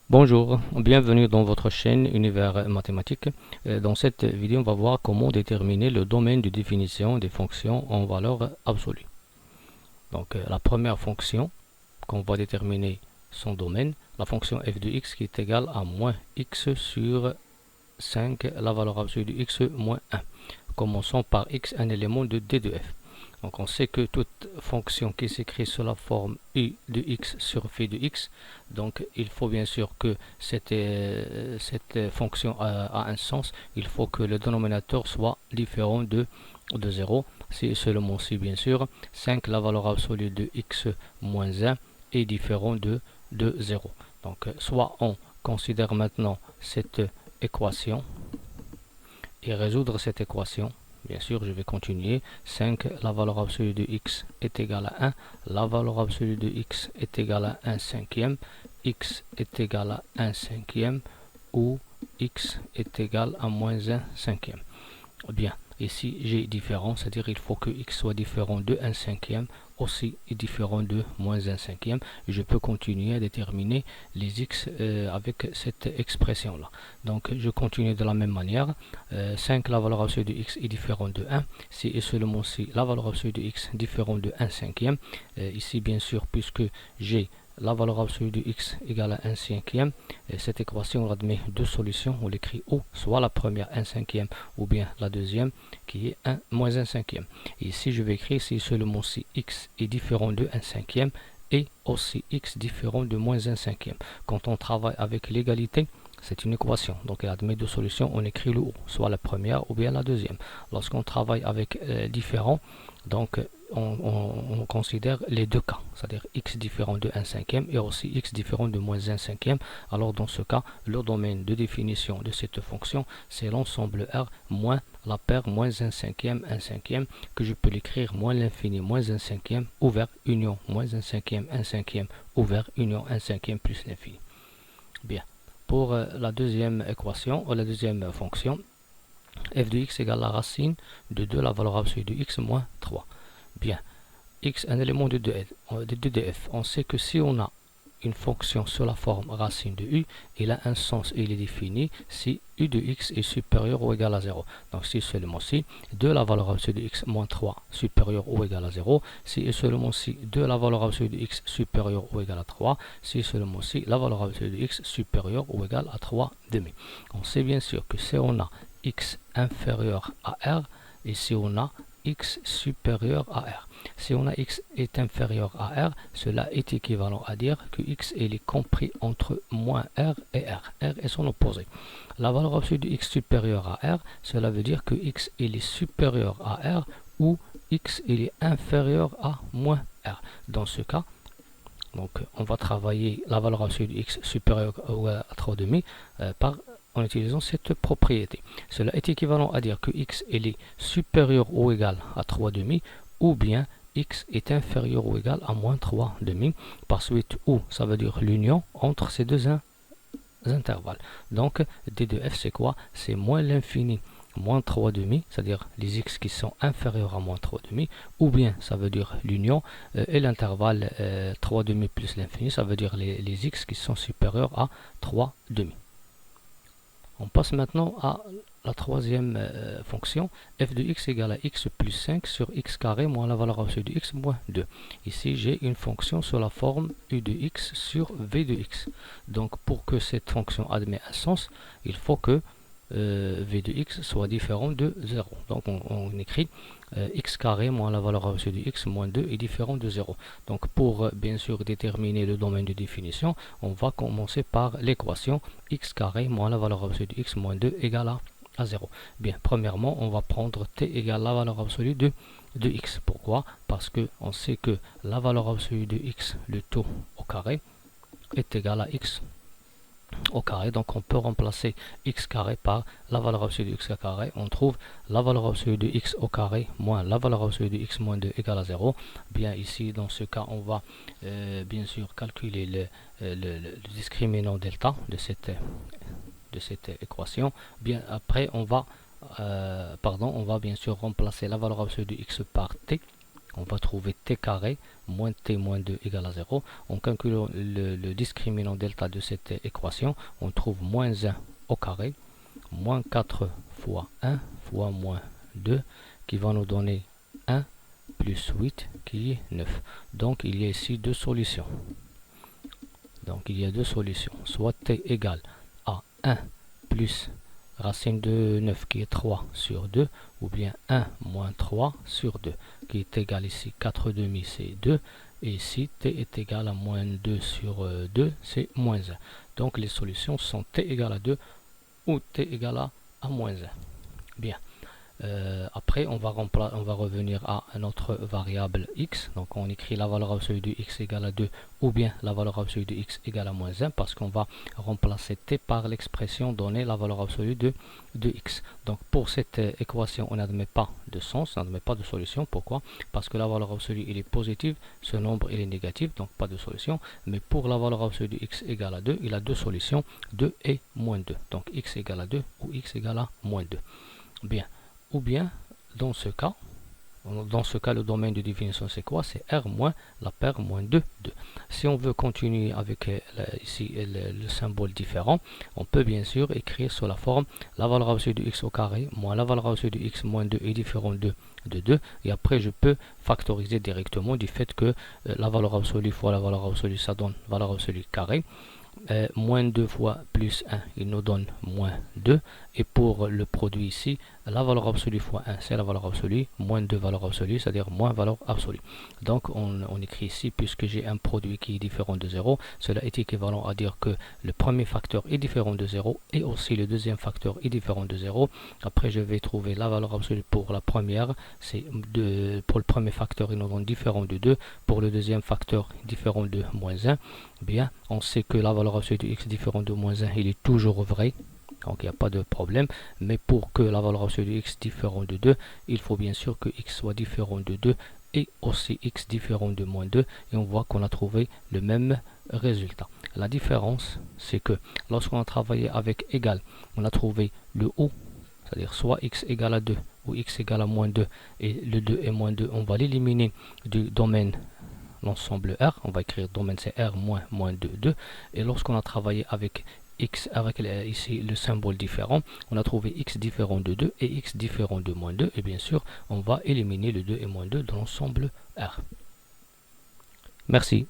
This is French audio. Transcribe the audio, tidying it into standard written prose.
Bonjour, bienvenue dans votre chaîne Univers Mathématique. Dans cette vidéo, on va voir comment déterminer le domaine de définition des fonctions en valeur absolue. Donc, la première fonction qu'on va déterminer son domaine, la fonction f de x qui est égale à moins x sur 5, la valeur absolue de x moins 1. Commençons par x, un élément de d de f. Donc on sait que toute fonction qui s'écrit sous la forme u de x sur phi de x, donc il faut bien sûr que cette fonction a un sens, il faut que le dénominateur soit différent de 0, si seulement si bien sûr 5 la valeur absolue de x moins 1 est différent de 0. Donc soit on considère maintenant cette équation et résoudre cette équation. Bien sûr, je vais continuer. 5, la valeur absolue de x est égale à 1. La valeur absolue de x est égale à 1 cinquième. X est égal à 1 cinquième ou x est égal à moins 1 cinquième. Bien, ici j'ai différent, c'est-à-dire il faut que x soit différent de 1 cinquième, aussi est différent de moins 1 cinquième. Je peux continuer à déterminer les x avec cette expression-là. Donc je continue de la même manière. 5, la valeur absolue de x est différente de 1. Si et seulement si la valeur absolue de x est différente de 1 cinquième. Ici bien sûr, puisque j'ai la valeur absolue de x égale à 1 cinquième. Et cette équation admet deux solutions. On l'écrit ou soit la première 1 cinquième ou bien la deuxième qui est 1 moins 1 cinquième. Et ici je vais écrire si seulement si x est différent de 1 cinquième et aussi x différent de moins 1 cinquième. Quand on travaille avec l'égalité, c'est une équation, donc elle admet deux solutions, on écrit le ou, soit la première ou bien la deuxième. Lorsqu'on travaille avec différent, donc on considère les deux cas, c'est-à-dire x différent de 1 cinquième et aussi x différent de moins 1 cinquième. Alors dans ce cas, le domaine de définition de cette fonction, c'est l'ensemble R moins la paire moins 1 cinquième, que je peux l'écrire moins l'infini, moins 1 cinquième, ouvert, union, moins 1 cinquième, ouvert, union, 1 cinquième plus l'infini. Bien. Pour la deuxième équation, ou la deuxième fonction, f de x égale la racine de 2, la valeur absolue de x moins 3. Bien, x, un élément de 2df. On sait que si on a une fonction sur la forme racine de u, il a un sens et il est défini si u de x est supérieur ou égal à 0. Donc si seulement si 2 la valeur absolue de x moins 3 supérieur ou égal à 0, si et seulement si 2 la valeur absolue de x supérieur ou égal à 3, si seulement si la valeur absolue de x supérieur ou égal à 3 demi. On sait bien sûr que si on a x inférieur à r et si on a x supérieur à r. Si on a x est inférieur à r, cela est équivalent à dire que x est compris entre moins r et r. R est son opposé. La valeur absolue de x supérieur à r, cela veut dire que x est supérieur à r ou x est inférieur à moins r. Dans ce cas, donc on va travailler la valeur absolue de x supérieure à 3,5 en utilisant cette propriété. Cela est équivalent à dire que x est supérieur ou égal à 3,5 ou bien x est inférieur ou égal à moins 3,5. Par suite, ou ça veut dire l'union entre ces deux intervalles. Donc d de f c'est quoi? C'est moins l'infini moins 3,5, c'est-à-dire les x qui sont inférieurs à moins 3,5, ou bien ça veut dire l'union et l'intervalle 3,5 plus l'infini, ça veut dire les x qui sont supérieurs à 3,5. On passe maintenant à la troisième fonction, f de x égale à x plus 5 sur x carré moins la valeur absolue de x moins 2. Ici, j'ai une fonction sur la forme u de x sur v de x. Donc, pour que cette fonction admette un sens, il faut que v de x soit différent de 0. Donc, on écrit x carré moins la valeur absolue de x moins 2 est différent de 0. Donc pour bien sûr déterminer le domaine de définition, on va commencer par l'équation x carré moins la valeur absolue de x moins 2 égale à 0. Bien, premièrement, on va prendre t égale la valeur absolue de x. Pourquoi? Parce que on sait que la valeur absolue de x, le tout au carré, est égal à x au carré. Donc on peut remplacer x carré par la valeur absolue de x carré. On trouve la valeur absolue de x au carré moins la valeur absolue de x moins 2 égale à 0. Bien ici dans ce cas on va bien sûr calculer le discriminant delta de cette équation. Bien après on va bien sûr remplacer la valeur absolue de x par t. on va trouver t carré moins t moins 2 égale à 0. En calculant le discriminant delta de cette équation, on trouve moins 1 au carré, moins 4 fois 1 fois moins 2, qui va nous donner 1 plus 8 qui est 9. Donc il y a ici deux solutions. Donc il y a deux solutions, soit t égale à 1 plus racine de 9 qui est 3 sur 2, ou bien 1 moins 3 sur 2, qui est égal ici 4 demi, c'est 2, et ici t est égal à moins 2 sur 2, c'est moins 1. Donc les solutions sont t égale à 2 ou t égale à moins 1. Bien. Après, on va revenir à notre variable x. Donc, on écrit la valeur absolue de x égale à 2 ou bien la valeur absolue de x égale à moins 1 parce qu'on va remplacer t par l'expression donnée la valeur absolue de x. Donc, pour cette équation, on n'admet pas de sens, on n'admet pas de solution. Pourquoi? Parce que la valeur absolue il est positive, ce nombre il est négatif, donc pas de solution. Mais pour la valeur absolue de x égale à 2, il a deux solutions, 2 et moins 2. Donc, x égale à 2 ou x égale à moins 2. Bien. Ou bien, dans ce cas, le domaine de définition, c'est quoi? C'est R moins la paire moins 2, 2. Si on veut continuer avec ici le symbole différent, on peut bien sûr écrire sous la forme la valeur absolue de x au carré moins la valeur absolue de x moins 2 est différent de 2. Et après, je peux factoriser directement du fait que la valeur absolue fois la valeur absolue, ça donne valeur absolue carré. Moins 2 fois plus 1, il nous donne moins 2. Et pour le produit ici, la valeur absolue fois 1, c'est la valeur absolue, moins 2 valeur absolue, c'est-à-dire moins valeur absolue. Donc on écrit ici, puisque j'ai un produit qui est différent de 0, cela est équivalent à dire que le premier facteur est différent de 0 et aussi le deuxième facteur est différent de 0. Après, je vais trouver la valeur absolue pour la première, c'est pour le premier facteur, il nous donne différent de 2, pour le deuxième facteur, différent de moins 1. Bien, on sait que la valeur absolue de x différent de moins 1, il est toujours vrai. Donc il n'y a pas de problème. Mais pour que la valeur absolue de x différent de 2, il faut bien sûr que x soit différent de 2 et aussi x différent de moins 2. Et on voit qu'on a trouvé le même résultat. La différence, c'est que lorsqu'on a travaillé avec égal, on a trouvé le haut, c'est-à-dire soit x égale à 2 ou x égale à moins 2. Et le 2 et moins 2, on va l'éliminer du domaine l'ensemble R, on va écrire domaine c'est R moins 2, 2. Et lorsqu'on a travaillé avec x, avec ici le symbole différent, on a trouvé x différent de 2 et x différent de moins 2. Et bien sûr, on va éliminer le 2 et moins 2 dans l'ensemble R. Merci.